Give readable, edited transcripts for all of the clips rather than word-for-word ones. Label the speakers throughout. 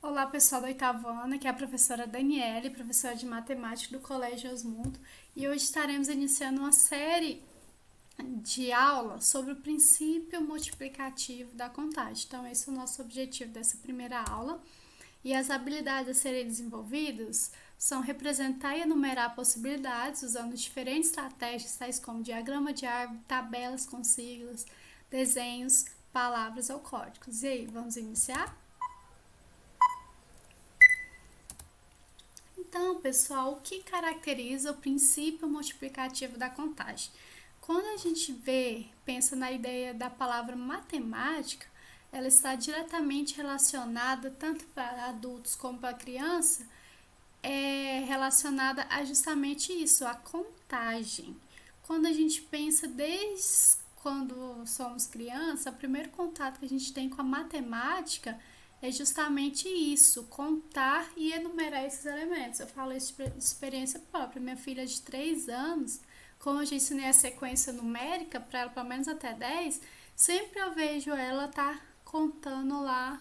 Speaker 1: Olá, pessoal da oitava ano, aqui é a professora Daniele, professora de matemática do Colégio Osmundo, e hoje estaremos iniciando uma série de aulas sobre o princípio multiplicativo da contagem. Então, esse é o nosso objetivo dessa primeira aula, e as habilidades a serem desenvolvidas são representar e enumerar possibilidades usando diferentes estratégias, tais como diagrama de árvore, tabelas com siglas, desenhos, palavras ou códigos. E aí, vamos iniciar? Então, pessoal, o que caracteriza o princípio multiplicativo da contagem? Quando a gente pensa na ideia da palavra matemática, ela está diretamente relacionada tanto para adultos como para criança, relacionada a justamente isso, a contagem. Quando a gente pensa desde quando somos criança, o primeiro contato que a gente tem com a matemática é justamente isso, contar e enumerar esses elementos. Eu falo isso de experiência própria. Minha filha de 3 anos, como eu já ensinei a sequência numérica para ela, pelo menos até 10, sempre eu vejo ela contando lá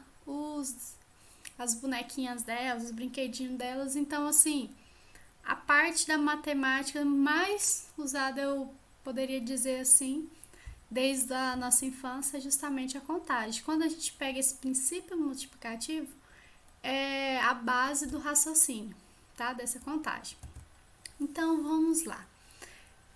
Speaker 1: as bonequinhas delas, os brinquedinhos delas. Então, assim, a parte da matemática mais usada, eu poderia dizer assim, desde a nossa infância, é justamente a contagem. Quando a gente pega esse princípio multiplicativo, é a base do raciocínio, tá? Dessa contagem. Então, vamos lá.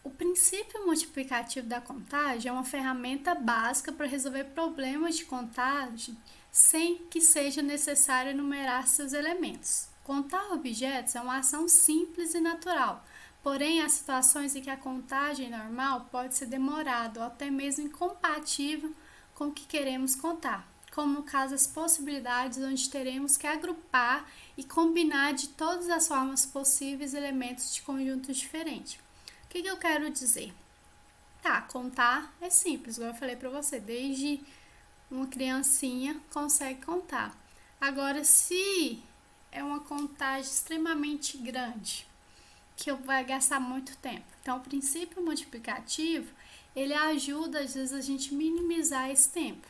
Speaker 1: O princípio multiplicativo da contagem é uma ferramenta básica para resolver problemas de contagem sem que seja necessário enumerar seus elementos. Contar objetos é uma ação simples e natural, porém há situações em que a contagem normal pode ser demorada ou até mesmo incompatível com o que queremos contar, como no caso das possibilidades onde teremos que agrupar e combinar de todas as formas possíveis elementos de conjuntos diferentes. O que eu quero dizer? Contar é simples, como eu falei para você, desde uma criancinha consegue contar. Agora, se é uma contagem extremamente grande, que vai gastar muito tempo. Então, o princípio multiplicativo, ele ajuda, às vezes, a gente minimizar esse tempo.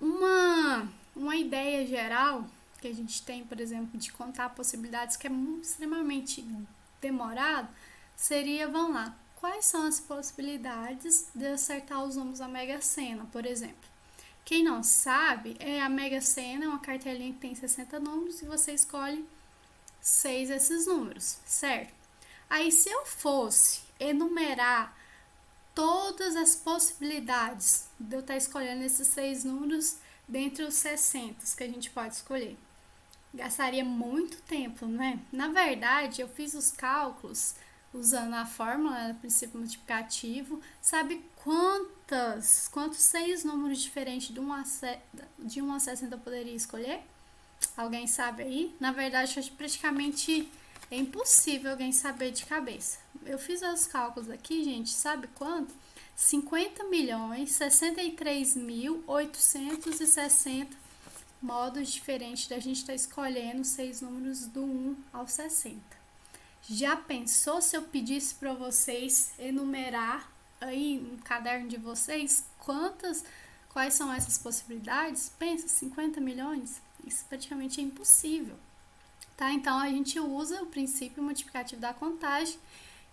Speaker 1: Uma ideia geral que a gente tem, por exemplo, de contar possibilidades que é extremamente demorado, seria, vamos lá, quais são as possibilidades de acertar os números da Mega Sena, por exemplo. Quem não sabe, a Mega Sena é uma cartelinha que tem 60 números e você escolhe 6 desses números, certo? Aí, se eu fosse enumerar todas as possibilidades de eu estar escolhendo esses 6 números dentre os 60 que a gente pode escolher, gastaria muito tempo, né? Na verdade, eu fiz os cálculos usando a fórmula do princípio multiplicativo. Sabe quantos 6 números diferentes de 1 a 60 eu poderia escolher? Alguém sabe aí? Na verdade, acho praticamente é impossível alguém saber de cabeça. Eu fiz os cálculos aqui, gente, sabe quanto? 50.063.860 modos diferentes da gente estar escolhendo 6 números do 1 ao 60. Já pensou se eu pedisse para vocês enumerar aí no caderno de vocês quais são essas possibilidades? Pensa, 50 milhões? Isso praticamente é impossível, tá? Então, a gente usa o princípio multiplicativo da contagem,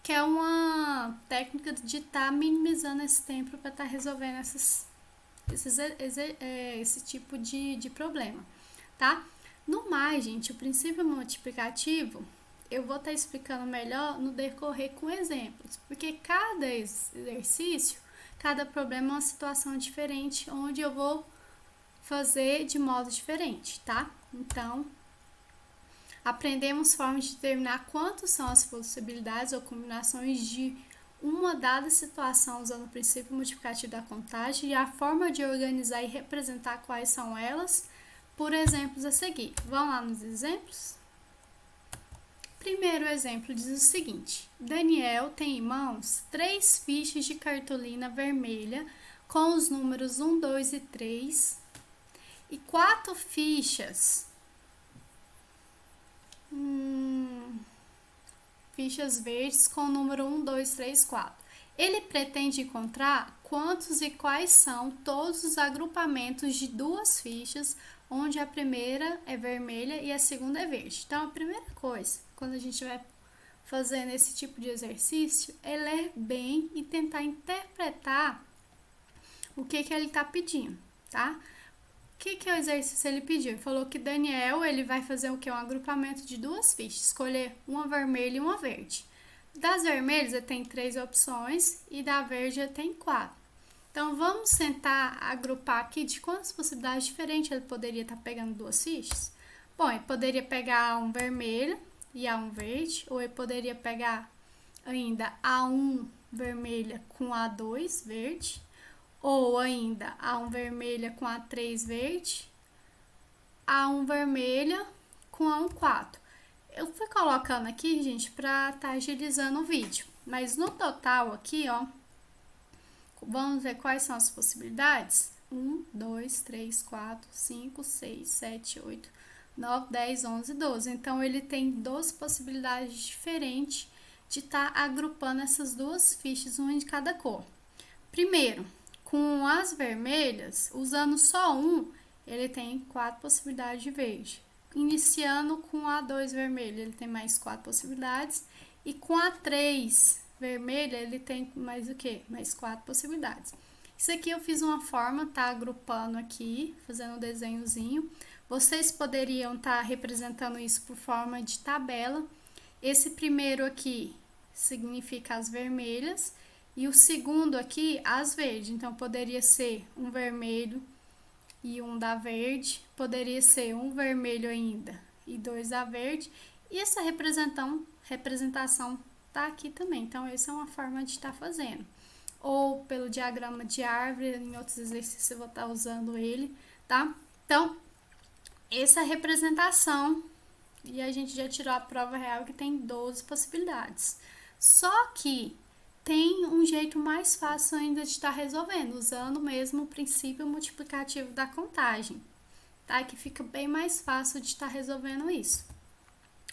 Speaker 1: que é uma técnica de estar minimizando esse tempo para estar resolvendo esse tipo de problema, tá? No mais, gente, o princípio multiplicativo eu vou estar explicando melhor no decorrer com exemplos, porque cada exercício, cada problema é uma situação diferente, onde eu vou fazer de modo diferente, tá? Então, aprendemos formas de determinar quantas são as possibilidades ou combinações de uma dada situação usando o princípio multiplicativo da contagem e a forma de organizar e representar quais são elas por exemplos a seguir. Vamos lá nos exemplos? Primeiro exemplo diz o seguinte: Daniel tem em mãos 3 fichas de cartolina vermelha com os números 1, 2 e 3 e 4 fichas verdes com o número 1, 2, 3, 4. Ele pretende encontrar quantos e quais são todos os agrupamentos de duas fichas, onde a primeira é vermelha e a segunda é verde. Então, a primeira coisa, quando a gente vai fazendo esse tipo de exercício, é ler bem e tentar interpretar o que ele está pedindo, tá? O que é o exercício ele pediu? Ele falou que Daniel ele vai fazer o que? Um agrupamento de duas fichas, escolher uma vermelha e uma verde. Das vermelhas ele tem 3 opções e da verde ele tem 4. Então vamos tentar agrupar aqui de quantas possibilidades diferentes ele poderia estar pegando duas fichas. Bom, ele poderia pegar um vermelho e A1 verde, ou ele poderia pegar ainda A1 vermelha com A2 verde, ou ainda A1 vermelha com A3 verde, A1 vermelha com A1 4. Eu fui colocando aqui, gente, para estar agilizando o vídeo, mas no total aqui, ó, vamos ver quais são as possibilidades. 1, 2, 3, 4, 5, 6, 7, 8, 9, 10, 11, 12. Então, ele tem 12 possibilidades diferentes de estar agrupando essas duas fichas, uma de cada cor. Primeiro, com as vermelhas, usando só um, ele tem 4 possibilidades de verde. Iniciando com A2 vermelho, ele tem mais 4 possibilidades. E com A3 vermelha, ele tem mais o quê? Mais 4 possibilidades. Isso aqui eu fiz uma forma, tá? Agrupando aqui, fazendo um desenhozinho. Vocês poderiam estar representando isso por forma de tabela. Esse primeiro aqui significa as vermelhas e o segundo aqui as verdes. Então, poderia ser um vermelho e um da verde, poderia ser um vermelho ainda e 2 da verde. E essa representação tá aqui também. Então, essa é uma forma de estar fazendo. Ou pelo diagrama de árvore, em outros exercícios eu vou estar usando ele, tá? Então, essa representação, e a gente já tirou a prova real que tem 12 possibilidades. Só que tem um jeito mais fácil ainda de estar resolvendo, usando mesmo o princípio multiplicativo da contagem, tá? Que fica bem mais fácil de estar resolvendo isso.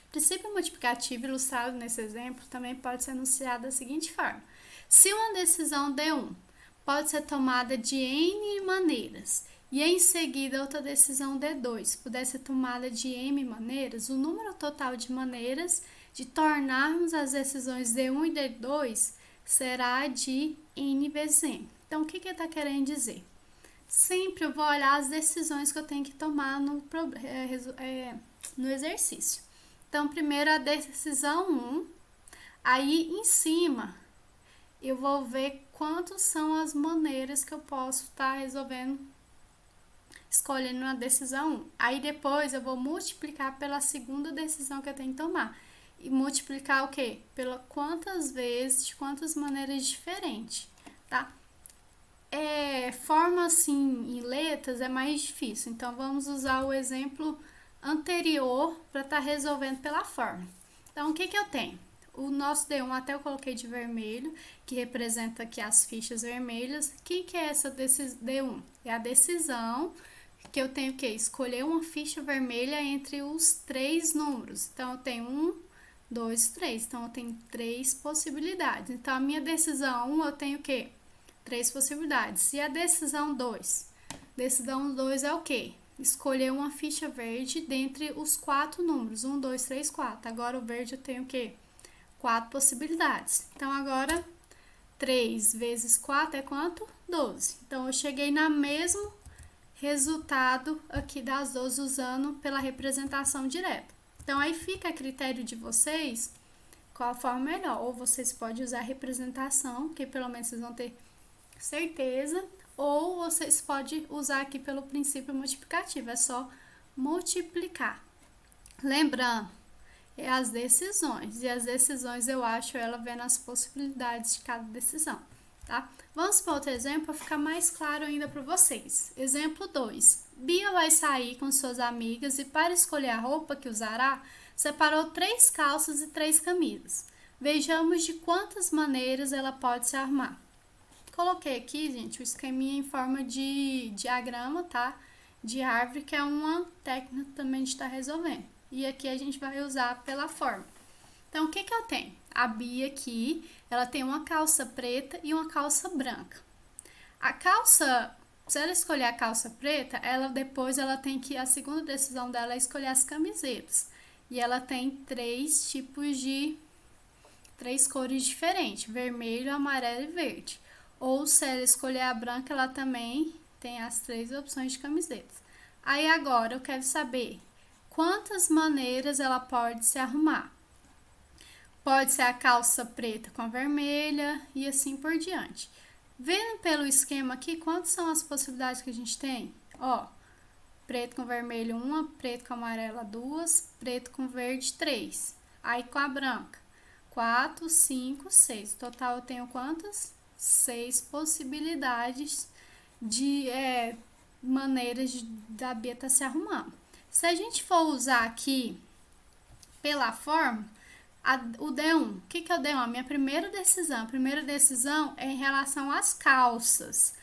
Speaker 1: O princípio multiplicativo ilustrado nesse exemplo também pode ser enunciado da seguinte forma. Se uma decisão D1 pode ser tomada de N maneiras e em seguida outra decisão D2 puder ser tomada de M maneiras, o número total de maneiras de tornarmos as decisões D1 e D2 será de N vezes M. Então, o que ele está querendo dizer? Sempre eu vou olhar as decisões que eu tenho que tomar no exercício. Então, primeiro a decisão 1, aí em cima eu vou ver quantas são as maneiras que eu posso estar resolvendo, escolhendo uma decisão 1. Aí depois eu vou multiplicar pela segunda decisão que eu tenho que tomar. E multiplicar o quê? Pela quantas vezes, de quantas maneiras diferentes, tá? Forma assim, em letras é mais difícil. Então, vamos usar o exemplo anterior para estar resolvendo pela forma. Então, o que eu tenho? O nosso D1 até eu coloquei de vermelho, que representa aqui as fichas vermelhas. O que é essa D1? É a decisão que eu tenho que escolher uma ficha vermelha entre os 3 números. Então, eu tenho 1, 2, 3. Então, eu tenho 3 possibilidades. Então, a minha decisão 1, eu tenho o quê? 3 possibilidades. E a decisão 2? Decisão 2 é o quê? Escolher uma ficha verde dentre os 4 números. 1, 2, 3, 4. Agora, o verde eu tenho o quê? 4 possibilidades. Então, agora, 3 vezes 4 é quanto? 12. Então, eu cheguei no mesmo resultado aqui das 12 usando pela representação direta. Então, aí fica a critério de vocês qual a forma melhor. Ou vocês podem usar a representação, que pelo menos vocês vão ter certeza, ou vocês podem usar aqui pelo princípio multiplicativo. É só multiplicar. Lembrando, é as decisões. E as decisões eu acho ela vendo as possibilidades de cada decisão, tá? Vamos para outro exemplo para ficar mais claro ainda para vocês. Exemplo 2. Bia vai sair com suas amigas e para escolher a roupa que usará, separou 3 calças e 3 camisas. Vejamos de quantas maneiras ela pode se arrumar. Coloquei aqui, gente, o esqueminha em forma de diagrama, tá? De árvore, que é uma técnica também de estar resolvendo. E aqui a gente vai usar pela forma. Então, o que eu tenho? A Bia aqui, ela tem uma calça preta e uma calça branca. A calça, se ela escolher a calça preta, ela tem que, a segunda decisão dela é escolher as camisetas. E ela tem três cores diferentes, vermelho, amarelo e verde. Ou se ela escolher a branca, ela também tem as 3 opções de camisetas. Aí agora eu quero saber quantas maneiras ela pode se arrumar. Pode ser a calça preta com a vermelha e assim por diante. Vendo pelo esquema aqui, quantas são as possibilidades que a gente tem? Ó, preto com vermelho 1, preto com amarela 2, preto com verde 3. Aí com a branca, 4, 5, 6. Total eu tenho quantas? 6 possibilidades de maneiras da Bia se arrumando. Se a gente for usar aqui pela forma, o D1, o que é o D1? A minha primeira decisão é em relação às calças.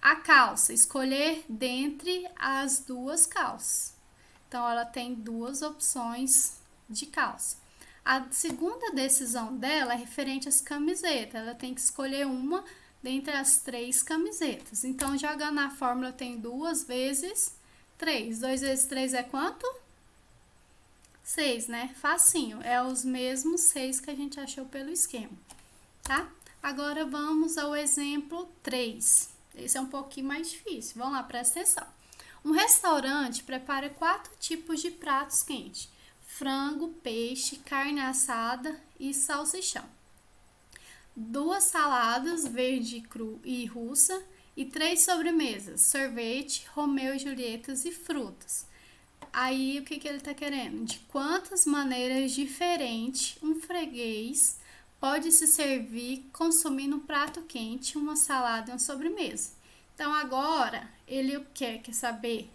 Speaker 1: A calça, escolher dentre as 2 calças. Então, ela tem 2 opções de calça. A segunda decisão dela é referente às camisetas. Ela tem que escolher uma dentre as 3 camisetas. Então, jogando na fórmula, tem 2 vezes 3. 2 vezes 3 é quanto? 6, né? Facinho. É os mesmos 6 que a gente achou pelo esquema, tá? Agora, vamos ao exemplo 3. Esse é um pouquinho mais difícil. Vamos lá, presta atenção. Um restaurante prepara 4 tipos de pratos quentes: frango, peixe, carne assada e salsichão. 2 saladas, verde cru e russa, e 3 sobremesas: sorvete, Romeu e Julietas e frutas. Aí, o que ele tá querendo? De quantas maneiras diferentes um freguês pode se servir consumindo um prato quente, uma salada e uma sobremesa. Então, agora, ele quer saber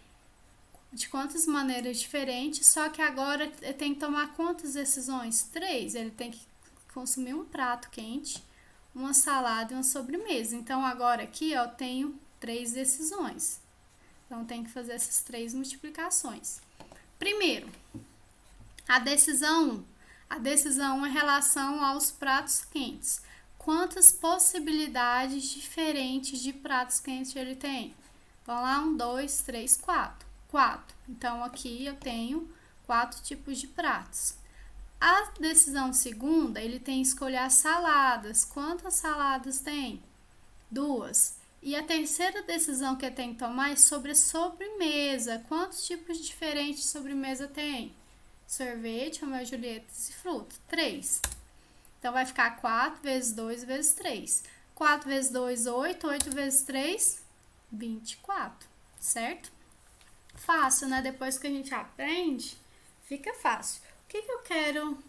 Speaker 1: de quantas maneiras diferentes, só que agora ele tem que tomar quantas decisões? 3. Ele tem que consumir um prato quente, uma salada e uma sobremesa. Então, agora aqui, ó, eu tenho 3 decisões. Então, tem que fazer essas 3 multiplicações. Primeiro, a decisão 1 é em relação aos pratos quentes. Quantas possibilidades diferentes de pratos quentes ele tem? Vamos lá, 1, 2, 3, 4. 4. Então, aqui eu tenho 4 tipos de pratos. A decisão segunda, ele tem que escolher as saladas. Quantas saladas tem? 2. E a terceira decisão que eu tenho que tomar é sobre a sobremesa. Quantos tipos diferentes de sobremesa tem? Sorvete, Romeu e Julietas e fruta. 3. Então, vai ficar 4 vezes 2 vezes 3. 4 vezes 2, 8. 8 vezes 3, 24. Certo? Fácil, né? Depois que a gente aprende, fica fácil. O que eu quero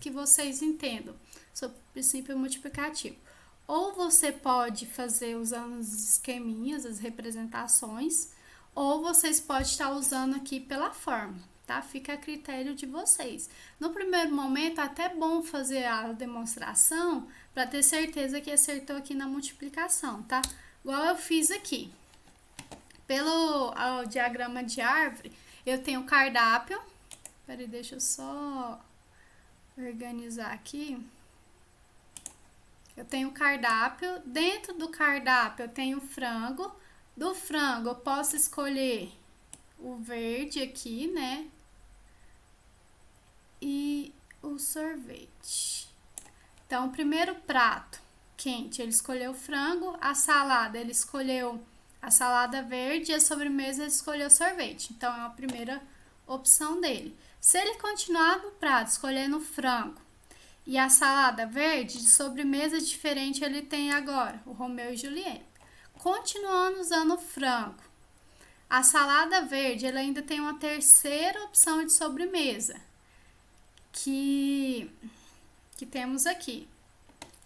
Speaker 1: que vocês entendam sobre o princípio multiplicativo? Ou você pode fazer usando os esqueminhas, as representações, ou vocês podem estar usando aqui pela fórmula, tá? Fica a critério de vocês. No primeiro momento, é até bom fazer a demonstração para ter certeza que acertou aqui na multiplicação, tá? Igual eu fiz aqui. Pelo diagrama de árvore, eu tenho o cardápio. Peraí, deixa eu só organizar aqui. Eu tenho o cardápio. Dentro do cardápio, eu tenho o frango. Do frango, eu posso escolher o verde aqui, né? E o sorvete. Então, o primeiro prato quente, ele escolheu o frango. A salada, ele escolheu a salada verde. E a sobremesa, ele escolheu o sorvete. Então, é a primeira opção dele. Se ele continuar no prato escolhendo o frango e a salada verde, de sobremesa diferente ele tem agora, o Romeu e Julieta. Continuando usando o frango, a salada verde, ele ainda tem uma terceira opção de sobremesa, que temos aqui.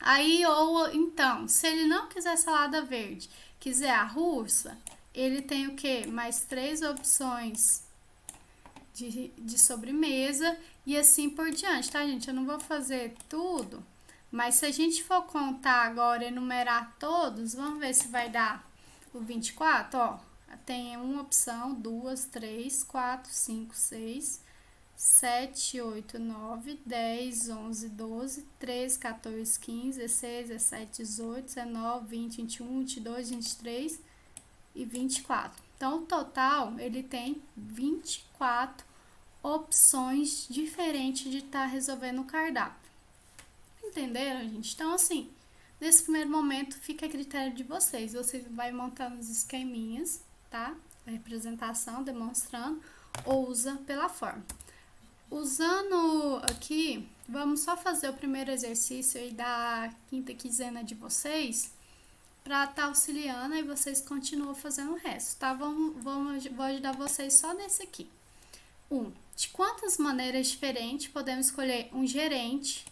Speaker 1: Aí, ou então, se ele não quiser salada verde, quiser a russa, ele tem o quê? Mais 3 opções de sobremesa e assim por diante, tá, gente? Eu não vou fazer tudo, mas se a gente for contar agora, enumerar todos, vamos ver se vai dar o 24, ó. Tem uma opção, 2, 3, 4, 5, 6, 7, 8, 9, 10, 11, 12, 13, 14, 15, 16, 17, 18, 19, 20, 21, 22, 23 e 24. Então, o total, ele tem 24 opções diferentes de estar resolvendo o cardápio. Entenderam, gente? Então, assim, nesse primeiro momento, fica a critério de vocês. Você vai montando os esqueminhas, tá? A representação, demonstrando, ou usa pela forma. Usando aqui, vamos só fazer o primeiro exercício aí da quinta quinzena de vocês, para estar auxiliando e vocês continuam fazendo o resto, tá? Vou ajudar vocês só nesse aqui. De quantas maneiras diferentes podemos escolher um gerente,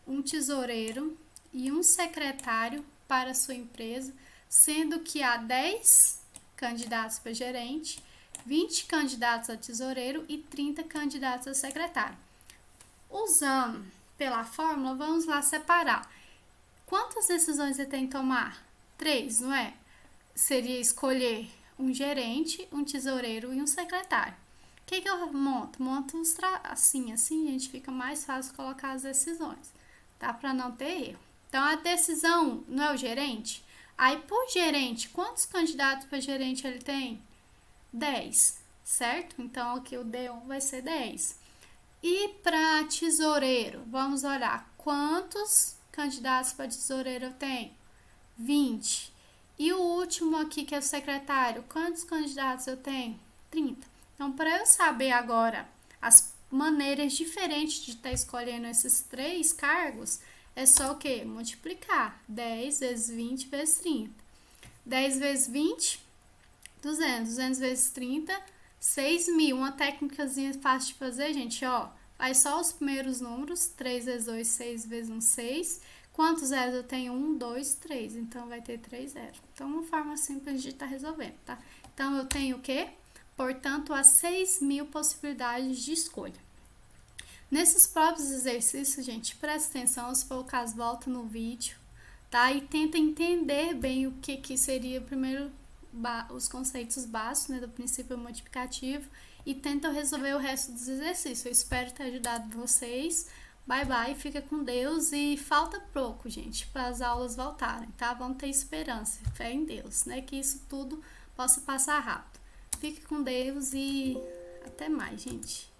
Speaker 1: um tesoureiro e um secretário para a sua empresa, sendo que há 10 candidatos para gerente, 20 candidatos a tesoureiro e 30 candidatos a secretário. Usando pela fórmula, vamos lá separar. Quantas decisões você tem que tomar? 3, não é? Seria escolher um gerente, um tesoureiro e um secretário. O que eu monto? Monto assim, a gente fica mais fácil colocar as decisões, tá? Para não ter erro. Então, a decisão não é o gerente? Aí, por gerente, quantos candidatos para gerente ele tem? 10, certo? Então, aqui o D1 vai ser 10. E para tesoureiro, vamos olhar quantos candidatos para tesoureiro eu tenho? 20. E o último aqui, que é o secretário, quantos candidatos eu tenho? 30. Então, para eu saber agora as maneiras diferentes de estar escolhendo esses 3 cargos, é só o quê? Multiplicar. 10 vezes 20 vezes 30. 10 vezes 20, 200. 200 vezes 30, 6.000. Uma técnicazinha fácil de fazer, gente, ó. Faz só os primeiros números. 3 vezes 2, 6 vezes 1, 6. Quantos zeros eu tenho? 1, 2, 3. Então, vai ter 3 zeros. Então, uma forma simples de estar resolvendo, tá? Então, eu tenho o quê? Portanto, há 6.000 possibilidades de escolha. Nesses próprios exercícios, gente, presta atenção, se for o caso, volta no vídeo, tá? E tenta entender bem o que seria primeiro os conceitos básicos, né, do princípio multiplicativo, e tenta resolver o resto dos exercícios. Eu espero ter ajudado vocês. Bye, bye, fica com Deus e falta pouco, gente, para as aulas voltarem, tá? Vamos ter esperança, fé em Deus, né? Que isso tudo possa passar rápido. Fique com Deus e até mais, gente.